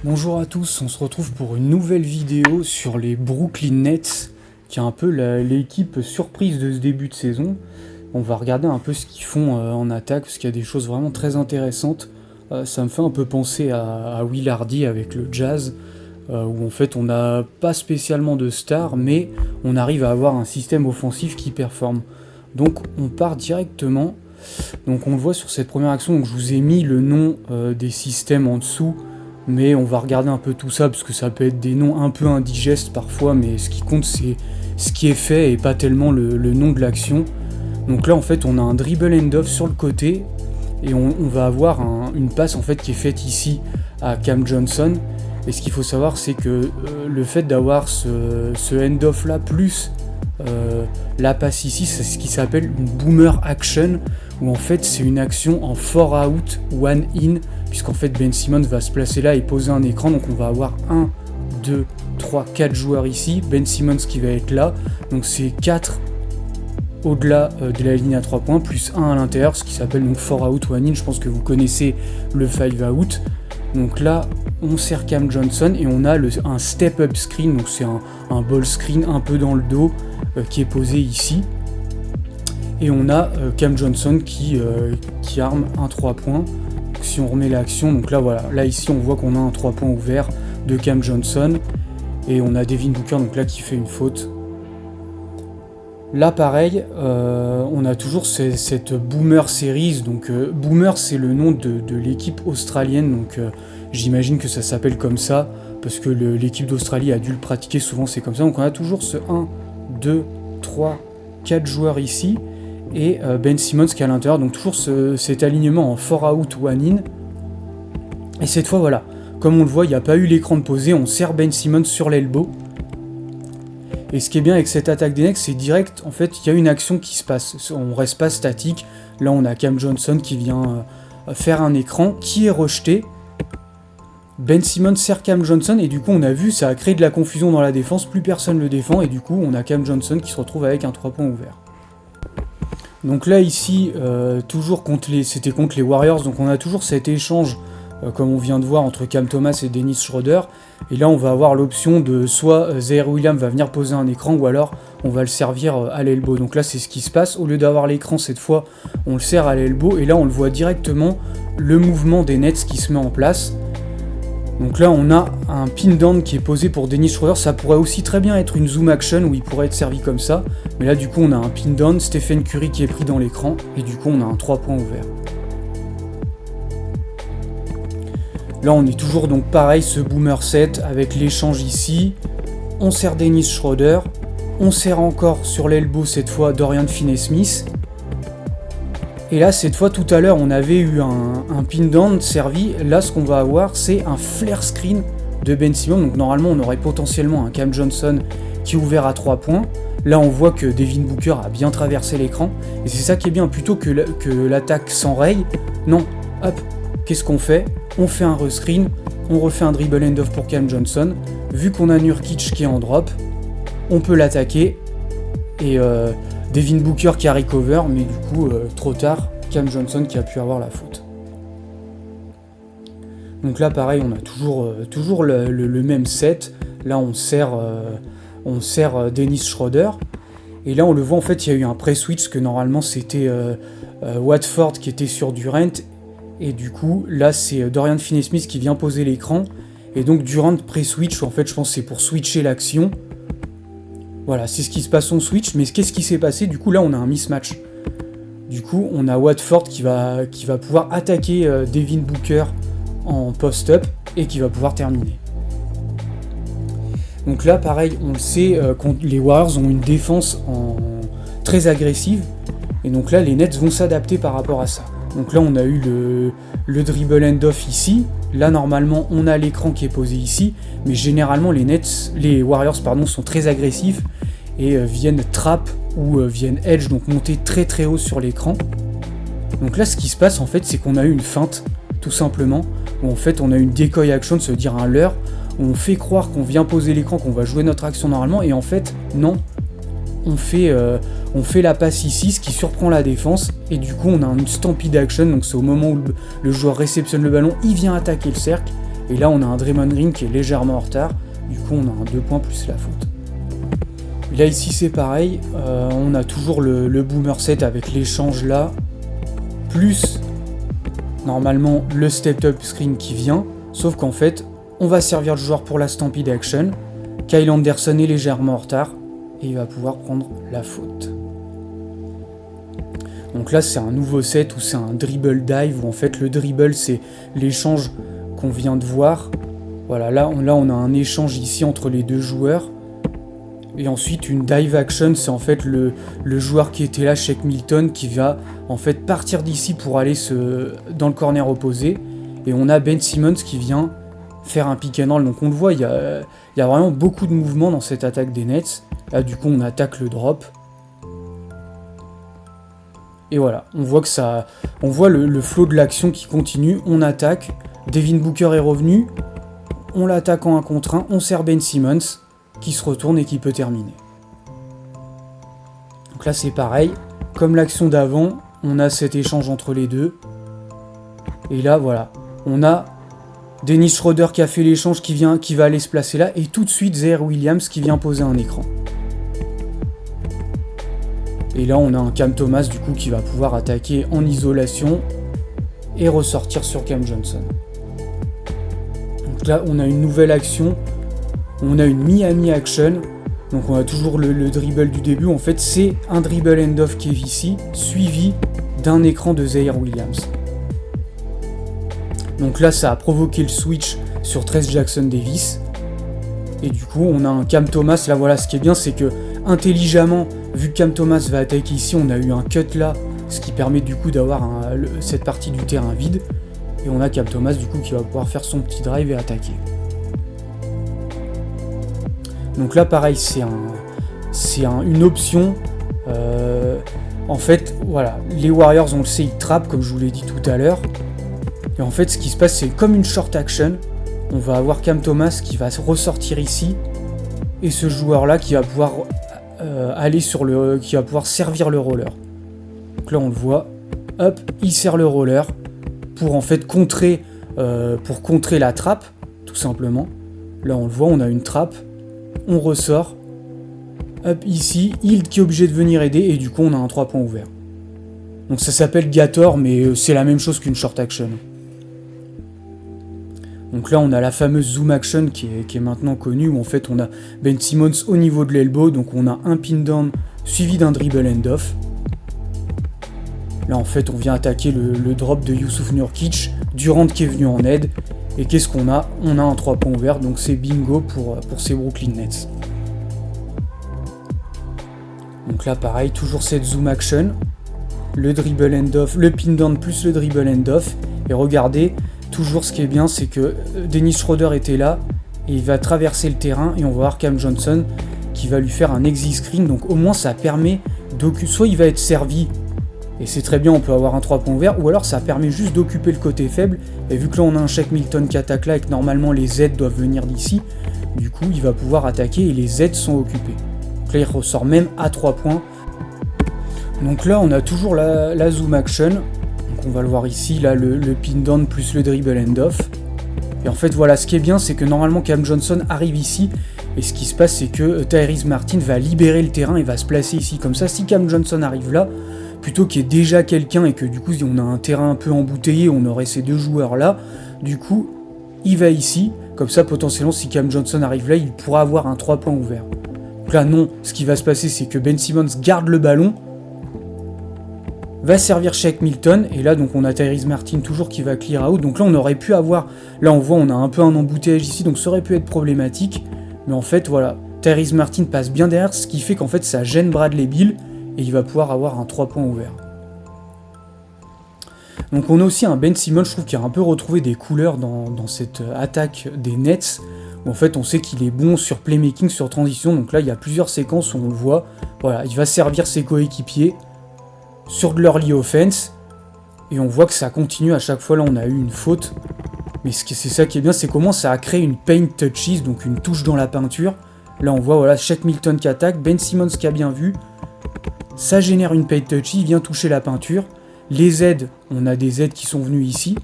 Bonjour à tous, on se retrouve pour une nouvelle vidéo sur les Brooklyn Nets, qui est un peu l'équipe surprise de ce début de saison. On va regarder un peu ce qu'ils font en attaque, parce qu'il y a des choses vraiment très intéressantes. Ça me fait un peu penser à Will Hardy avec le Jazz, où en fait on n'a pas spécialement de stars, mais on arrive à avoir un système offensif qui performe. Donc on part directement. Donc on le voit sur cette première action, donc je vous ai mis le nom des systèmes en dessous, mais on va regarder un peu tout ça parce que ça peut être des noms un peu indigestes parfois, mais ce qui compte c'est ce qui est fait et pas tellement le nom de l'action. Donc là en fait on a un dribble end-off sur le côté et on va avoir une passe en fait qui est faite ici à Cam Johnson. Et ce qu'il faut savoir c'est que le fait d'avoir ce end-off là plus la passe ici, c'est ce qui s'appelle une boomer action, où en fait c'est une action en 4 out, 1 in, puisqu'en fait Ben Simmons va se placer là et poser un écran, donc on va avoir 1, 2, 3, 4 joueurs ici, Ben Simmons qui va être là, donc c'est 4 au-delà de la ligne à 3 points, plus 1 à l'intérieur, ce qui s'appelle donc 4 out, 1 in, je pense que vous connaissez le 5 out. Donc là, on sert Cam Johnson et on a un step-up screen, donc c'est un ball screen un peu dans le dos qui est posé ici. Et on a Cam Johnson qui arme un 3 points. Donc, si on remet l'action, donc là voilà, là ici on voit qu'on a un 3 points ouvert de Cam Johnson. Et on a Devin Booker donc là qui fait une faute. Là pareil, on a toujours cette Boomer Series, donc Boomer c'est le nom de l'équipe australienne, donc j'imagine que ça s'appelle comme ça, parce que l'équipe d'Australie a dû le pratiquer, souvent c'est comme ça, donc on a toujours ce 1, 2, 3, 4 joueurs ici, et Ben Simmons qui est à l'intérieur, donc toujours cet alignement en 4 out, 1 in, et cette fois voilà, comme on le voit, il n'y a pas eu l'écran de posé, on sert Ben Simmons sur l'elbow. Et ce qui est bien avec cette attaque des Nets, c'est direct, en fait, il y a une action qui se passe. On reste pas statique. Là, on a Cam Johnson qui vient faire un écran, qui est rejeté. Ben Simmons sert Cam Johnson, et du coup, on a vu, ça a créé de la confusion dans la défense, plus personne le défend, et du coup, on a Cam Johnson qui se retrouve avec un 3 points ouvert. Donc là, ici, toujours c'était contre les Warriors, donc on a toujours cet échange, comme on vient de voir, entre Cam Thomas et Dennis Schroeder. Et là, on va avoir l'option de soit Zaire Williams va venir poser un écran, ou alors on va le servir à l'elbow. Donc là, c'est ce qui se passe. Au lieu d'avoir l'écran, cette fois, on le sert à l'elbow. Et là, on le voit directement, le mouvement des Nets qui se met en place. Donc là, on a un pin down qui est posé pour Dennis Schroeder. Ça pourrait aussi très bien être une zoom action, où il pourrait être servi comme ça. Mais là, du coup, on a un pin down, Stephen Curry qui est pris dans l'écran. Et du coup, on a un 3 points ouvert. Là, on est toujours donc pareil, ce boomer set avec l'échange ici. On sert Dennis Schroeder. On sert encore sur l'elbow cette fois Dorian Finney-Smith. Et là, cette fois, tout à l'heure, on avait eu un pin down servi. Là, ce qu'on va avoir, c'est un flare screen de Ben Simmons. Donc normalement, on aurait potentiellement un Cam Johnson qui est ouvert à 3 points. Là, on voit que Devin Booker a bien traversé l'écran. Et c'est ça qui est bien, plutôt que l'attaque s'enraye. Non, hop, qu'est-ce qu'on fait ? On fait un rescreen, on refait un dribble end-off pour Cam Johnson. Vu qu'on a Nurkic qui est en drop, on peut l'attaquer. Et Devin Booker qui a recover, mais du coup, trop tard, Cam Johnson qui a pu avoir la faute. Donc là, pareil, on a toujours le même set. Là, on sert Dennis Schroeder. Et là, on le voit, en fait, il y a eu un pré-switch, que normalement, c'était Watford qui était sur Durant. Et du coup, là, c'est Dorian Finney-Smith qui vient poser l'écran. Et donc, Durant pré-switch, en fait, je pense que c'est pour switcher l'action. Voilà, c'est ce qui se passe en switch. Mais qu'est-ce qui s'est passé ? Du coup, là, on a un mismatch. Du coup, on a Watford qui va pouvoir attaquer Devin Booker en post-up et qui va pouvoir terminer. Donc là, pareil, on le sait, les Warriors ont une défense très agressive. Et donc là, les Nets vont s'adapter par rapport à ça. Donc là, on a eu le dribble end-off ici. Là, normalement, on a l'écran qui est posé ici. Mais généralement, les Warriors sont très agressifs et viennent trap ou viennent edge, donc monter très très haut sur l'écran. Donc là, ce qui se passe, en fait, c'est qu'on a eu une feinte, tout simplement. Où en fait, on a une decoy action, se dire un leurre, où on fait croire qu'on vient poser l'écran, qu'on va jouer notre action normalement. Et en fait, non. On fait la passe ici, ce qui surprend la défense, et du coup on a une stampede action, donc c'est au moment où le joueur réceptionne le ballon, il vient attaquer le cercle, Et là, on a un Draymond Green qui est légèrement en retard. Du coup, on a un 2 points plus la faute. Et là, ici, c'est pareil. On a toujours le boomer set avec l'échange là. Plus, normalement, le stepped up screen qui vient. Sauf qu'en fait, on va servir le joueur pour la stampede action. Kyle Anderson est légèrement en retard. Et il va pouvoir prendre la faute. Donc là, c'est un nouveau set où c'est un dribble dive. Où en fait, le dribble, c'est l'échange qu'on vient de voir. Voilà, là on a un échange ici entre les deux joueurs. Et ensuite, une dive action, c'est en fait le joueur qui était là, Shake Milton, qui va en fait partir d'ici pour aller dans le corner opposé. Et on a Ben Simmons qui vient faire un pick and roll. Donc on le voit, il y a vraiment beaucoup de mouvements dans cette attaque des Nets. Là, du coup, on attaque le drop. Et voilà, on voit le flow de l'action qui continue. On attaque. Devin Booker est revenu. On l'attaque en 1 contre 1. On sert Ben Simmons qui se retourne et qui peut terminer. Donc là, c'est pareil. Comme l'action d'avant, on a cet échange entre les deux. Et là, voilà. On a Dennis Schroeder qui a fait l'échange qui va aller se placer là. Et tout de suite, Zaire Williams qui vient poser un écran. Et là, on a un Cam Thomas du coup qui va pouvoir attaquer en isolation et ressortir sur Cam Johnson. Donc là, on a une nouvelle action. On a une Miami action. Donc on a toujours le dribble du début. En fait, c'est un dribble end-off qui est ici, suivi d'un écran de Zaire Williams. Donc là, ça a provoqué le switch sur Trayce Jackson-Davis. Et du coup, on a un Cam Thomas. Là, voilà, ce qui est bien, c'est que intelligemment, vu que Cam Thomas va attaquer ici, on a eu un cut là, ce qui permet du coup d'avoir cette partie du terrain vide. Et on a Cam Thomas du coup qui va pouvoir faire son petit drive et attaquer. Donc là, pareil, c'est une option. En fait, voilà, les Warriors, on le sait, ils trappent, comme je vous l'ai dit tout à l'heure. Et en fait, ce qui se passe, c'est comme une short action. On va avoir Cam Thomas qui va ressortir ici. Et ce joueur-là qui va pouvoir qui va pouvoir servir le roller. Donc là, on le voit. Hop, il sert le roller pour en fait contrer la trappe, tout simplement. Là, on le voit, on a une trappe. On ressort. Hop, ici, Hield qui est obligé de venir aider. Et du coup, on a un 3 points ouvert. Donc ça s'appelle Gator, mais c'est la même chose qu'une short action. Donc là, on a la fameuse zoom action qui est maintenant connue, où en fait, on a Ben Simmons au niveau de l'elbow. Donc on a un pin down suivi d'un dribble end-off. Là, en fait, on vient attaquer le drop de Jusuf Nurkic. Durant qui est venu en aide. Et qu'est-ce qu'on a ? On a un 3 points ouvert, donc c'est bingo pour ces Brooklyn Nets. Donc là, pareil, toujours cette zoom action. Le dribble end-off, le pin down plus le dribble end-off. Et regardez, toujours ce qui est bien, c'est que Dennis Schroeder était là. Et il va traverser le terrain et on va voir Cam Johnson qui va lui faire un exit screen. Donc au moins, ça permet soit il va être servi. Et c'est très bien, on peut avoir un 3 points ouvert, ou alors ça permet juste d'occuper le côté faible. Et vu que là on a un Shake Milton qui attaque là et que normalement les aides doivent venir d'ici, du coup il va pouvoir attaquer et les aides sont occupées. Donc là il ressort même à 3 points. Donc là on a toujours la zoom action. Donc on va le voir ici, là le pin down plus le dribble end-off. Et en fait voilà, ce qui est bien c'est que normalement Cam Johnson arrive ici. Et ce qui se passe c'est que Tyrese Martin va libérer le terrain et va se placer ici. Comme ça, si Cam Johnson arrive là, plutôt qu'il y ait déjà quelqu'un et que du coup on a un terrain un peu embouteillé, on aurait ces deux joueurs là, du coup il va ici, comme ça potentiellement si Cam Johnson arrive là, il pourra avoir un 3 points ouvert. Donc là non, ce qui va se passer c'est que Ben Simmons garde le ballon, va servir Shake Milton, et là donc on a Tyrese Martin toujours qui va clear out, donc là on aurait pu avoir, là on voit on a un peu un embouteillage ici, donc ça aurait pu être problématique, mais en fait voilà, Tyrese Martin passe bien derrière, ce qui fait qu'en fait ça gêne Bradley Beal, et il va pouvoir avoir un 3 points ouvert. Donc on a aussi un Ben Simmons, je trouve qu'il a un peu retrouvé des couleurs dans cette attaque des Nets, où en fait on sait qu'il est bon sur playmaking, sur transition, donc là il y a plusieurs séquences où on le voit, voilà, il va servir ses coéquipiers sur de l'early offense, et on voit que ça continue à chaque fois, là on a eu une faute, mais c'est ça qui est bien, c'est comment ça a créé une paint touches, donc une touche dans la peinture, là on voit voilà, Shake Milton qui attaque, Ben Simmons qui a bien vu, ça génère une paint touch, il vient toucher la peinture. Les aides, on a des aides qui sont venues ici.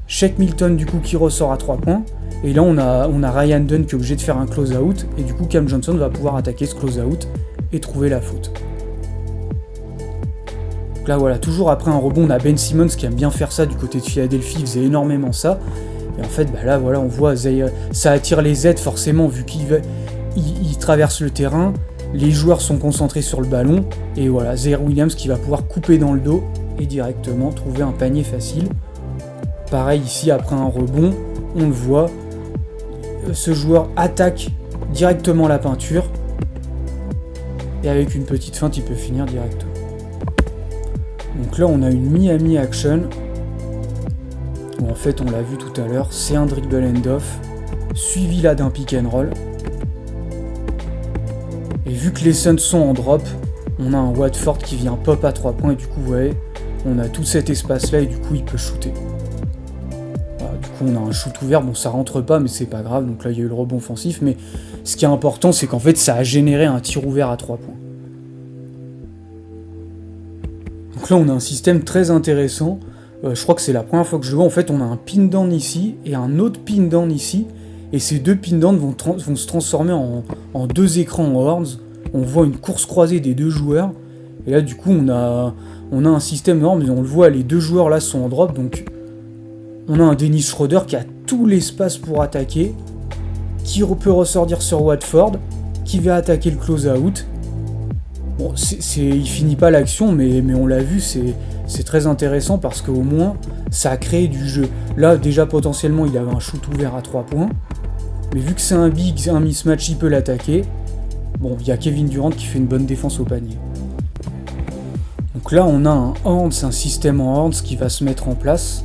Shake Milton du coup qui ressort à 3 points. Et là on a Ryan Dunn qui est obligé de faire un close-out. Et du coup Cam Johnson va pouvoir attaquer ce close-out et trouver la faute. Donc là voilà, toujours après un rebond, on a Ben Simmons qui aime bien faire ça du côté de Philadelphie, il faisait énormément ça. Et en fait là voilà, on voit ça attire les aides forcément vu qu'il traverse le terrain. Les joueurs sont concentrés sur le ballon. Et voilà, Zaire Williams qui va pouvoir couper dans le dos et directement trouver un panier facile. Pareil ici, après un rebond, on le voit. Ce joueur attaque directement la peinture. Et avec une petite feinte, il peut finir directement. Donc là, on a une Miami Action. Où en fait, on l'a vu tout à l'heure, c'est un dribble end-off. Suivi là d'un pick and roll. Et vu que les Suns sont en drop, on a un Watford qui vient pop à 3 points. Et du coup, vous voyez, on a tout cet espace-là et du coup, il peut shooter. Voilà, du coup, on a un shoot ouvert. Bon, ça rentre pas, mais c'est pas grave. Donc là, il y a eu le rebond offensif. Mais ce qui est important, c'est qu'en fait, ça a généré un tir ouvert à 3 points. Donc là, on a un système très intéressant. Je crois que c'est la première fois que je le vois. En fait, on a un pin down ici et un autre pin down ici. Et ces deux pin downs vont se transformer en deux écrans en horns. On voit une course croisée des deux joueurs. Et là, du coup, on a un système horns. Mais on le voit, les deux joueurs là sont en drop. Donc, on a un Dennis Schroeder qui a tout l'espace pour attaquer. Qui peut ressortir sur Watford. Qui va attaquer le close-out. Bon, il finit pas l'action, mais on l'a vu, c'est très intéressant parce qu'au moins, ça a créé du jeu. Là, déjà, potentiellement, il avait un shoot ouvert à 3 points. Mais vu que c'est un big, un mismatch, il peut l'attaquer. Bon, il y a Kevin Durant qui fait une bonne défense au panier. Donc là, on a un horns, un système en horns qui va se mettre en place.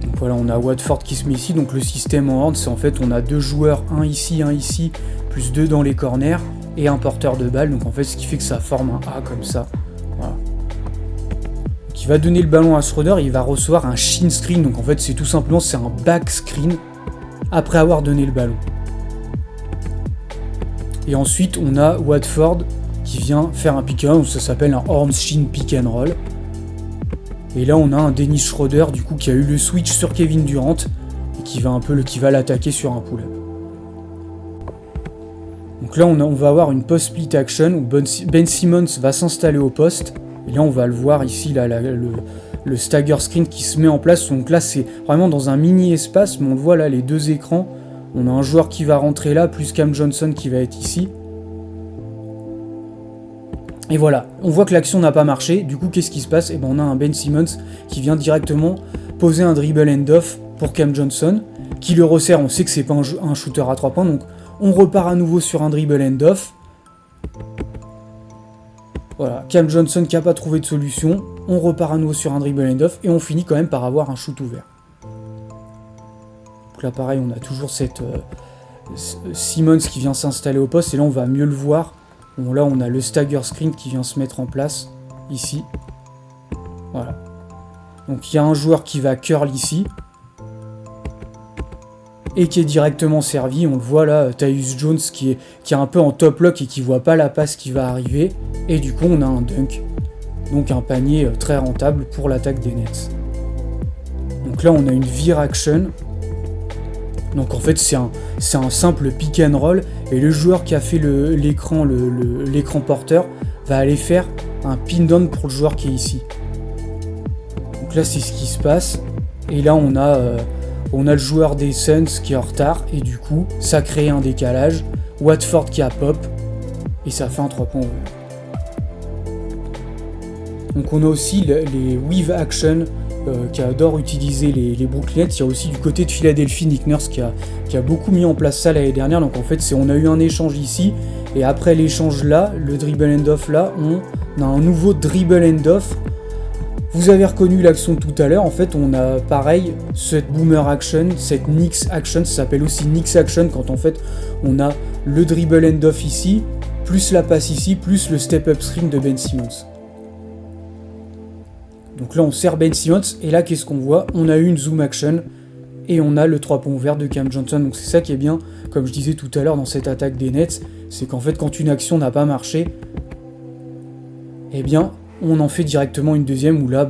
Donc voilà, on a Watford qui se met ici. Donc le système en horns, c'est en fait, on a deux joueurs, un ici, plus deux dans les corners. Et un porteur de balle, donc en fait ce qui fait que ça forme un A comme ça. Voilà. Donc il va donner le ballon à Schroeder, il va recevoir un shin screen, donc en fait c'est tout simplement c'est un back screen après avoir donné le ballon. Et ensuite on a Watford qui vient faire un pick and roll, ça s'appelle un horn shin pick and roll. Et là on a un Dennis Schroeder du coup qui a eu le switch sur Kevin Durant et qui va l'attaquer sur un pull-up. Donc là, on va avoir une post-split action où Ben Simmons va s'installer au poste. Et là, on va le voir ici, là, le stagger screen qui se met en place. Donc là, c'est vraiment dans un mini espace, mais on le voit là, les deux écrans. On a un joueur qui va rentrer là, plus Cam Johnson qui va être ici. Et voilà, on voit que l'action n'a pas marché. Du coup, qu'est-ce qui se passe ? Et ben, on a un Ben Simmons qui vient directement poser un dribble end-off pour Cam Johnson, qui le resserre. On sait que c'est pas un shooter à 3 points, donc on repart à nouveau sur un dribble end-off. Voilà, Cam Johnson qui n'a pas trouvé de solution. On repart à nouveau sur un dribble end-off et on finit quand même par avoir un shoot ouvert. Donc là, pareil, on a toujours cette Simmons qui vient s'installer au poste et là, on va mieux le voir. Bon, là, on a le stagger screen qui vient se mettre en place ici. Voilà. Donc il y a un joueur qui va curl ici. Et qui est directement servi, on le voit là, Tyus Jones qui est un peu en top lock et qui voit pas la passe qui va arriver, et du coup on a un dunk, donc un panier très rentable pour l'attaque des Nets. Donc là on a une veer action, donc en fait c'est un simple pick and roll, et le joueur qui a fait l'écran porteur va aller faire un pin down pour le joueur qui est ici. Donc là c'est ce qui se passe, et là on a le joueur des Suns qui est en retard et du coup ça crée un décalage. Watford qui a pop et ça fait un 3 points ouvert. Donc on a aussi les weave action qui adorent utiliser les Brooklyn Nets. Il y a aussi du côté de Philadelphie Nick Nurse qui a beaucoup mis en place ça l'année dernière. Donc en fait on a eu un échange ici et après l'échange là, le dribble end-off là, on a un nouveau dribble end-off. Vous avez reconnu l'action tout à l'heure, en fait on a pareil cette boomer action, cette Knicks action, ça s'appelle aussi Knicks action quand en fait on a le dribble end-off ici, plus la passe ici, plus le step-up screen de Ben Simmons. Donc là on sert Ben Simmons et là qu'est-ce qu'on voit ? On a eu une zoom action et on a le 3 points ouvert de Cam Johnson. Donc c'est ça qui est bien, comme je disais tout à l'heure dans cette attaque des Nets, c'est qu'en fait quand une action n'a pas marché, eh bien on en fait directement une deuxième où là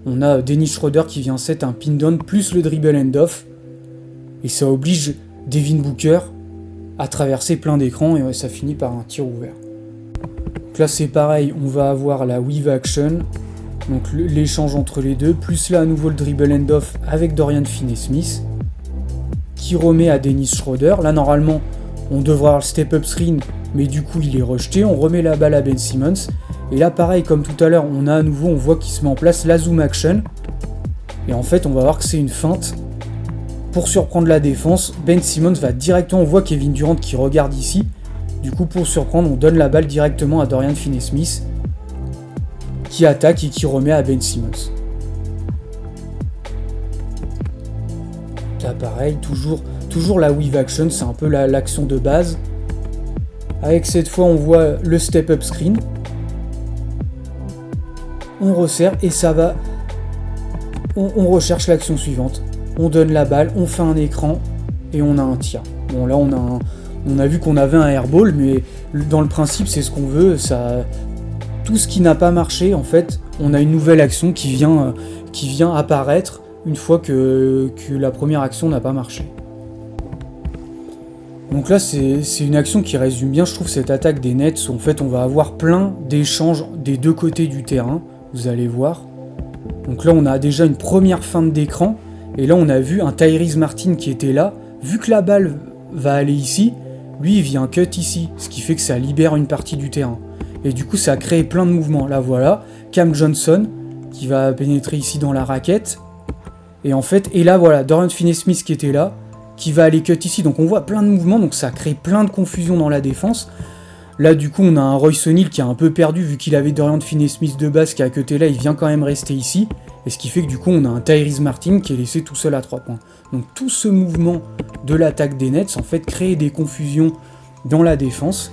on a Dennis Schroeder qui vient set un pin down plus le dribble end-off. Et ça oblige Devin Booker à traverser plein d'écrans et ça finit par un tir ouvert. Donc là c'est pareil, on va avoir la weave action, donc l'échange entre les deux, plus là à nouveau le dribble end-off avec Dorian Finney-Smith qui remet à Dennis Schroeder. Là normalement on devrait avoir le step-up screen, mais du coup il est rejeté, on remet la balle à Ben Simmons. Et là pareil comme tout à l'heure, on voit qu'il se met en place la zoom action. Et en fait on va voir que c'est une feinte. Pour surprendre la défense, Ben Simmons va directement, on voit Kevin Durant qui regarde ici. Du coup pour surprendre, on donne la balle directement à Dorian Finney-Smith qui attaque et qui remet à Ben Simmons. Là pareil, toujours la weave action, c'est un peu l'action de base. Avec cette fois on voit le step-up screen. On resserre et ça va. On recherche l'action suivante. On donne la balle, on fait un écran et on a un tir. Bon là on a vu qu'on avait un airball, mais dans le principe c'est ce qu'on veut. Tout ce qui n'a pas marché, en fait, on a une nouvelle action qui vient apparaître une fois que la première action n'a pas marché. Donc là c'est une action qui résume bien, je trouve, cette attaque des Nets où en fait on va avoir plein d'échanges des deux côtés du terrain, vous allez voir. Donc là on a déjà une première feinte d'écran, et là on a vu un Tyrese Martin qui était là, vu que la balle va aller ici, lui il vient cut ici, ce qui fait que ça libère une partie du terrain. Et du coup ça a créé plein de mouvements, là voilà, Cam Johnson qui va pénétrer ici dans la raquette, et en fait, et là voilà, Dorian Finney-Smith qui était là, qui va aller cut ici, donc on voit plein de mouvements, donc ça crée plein de confusion dans la défense. Là du coup on a un Royce O'Neal qui est un peu perdu vu qu'il avait Dorian Finney-Smith de base qui a cuté là, il vient quand même rester ici, et ce qui fait que du coup on a un Tyrese Martin qui est laissé tout seul à 3 points. Donc tout ce mouvement de l'attaque des Nets en fait crée des confusions dans la défense,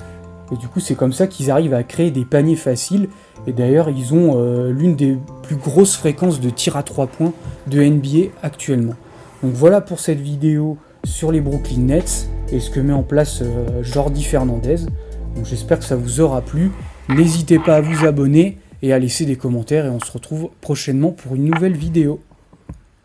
et du coup c'est comme ça qu'ils arrivent à créer des paniers faciles, et d'ailleurs ils ont l'une des plus grosses fréquences de tir à 3 points de NBA actuellement. Donc voilà pour cette vidéo sur les Brooklyn Nets et ce que met en place Jordi Fernandez. Donc j'espère que ça vous aura plu. N'hésitez pas à vous abonner et à laisser des commentaires, et on se retrouve prochainement pour une nouvelle vidéo.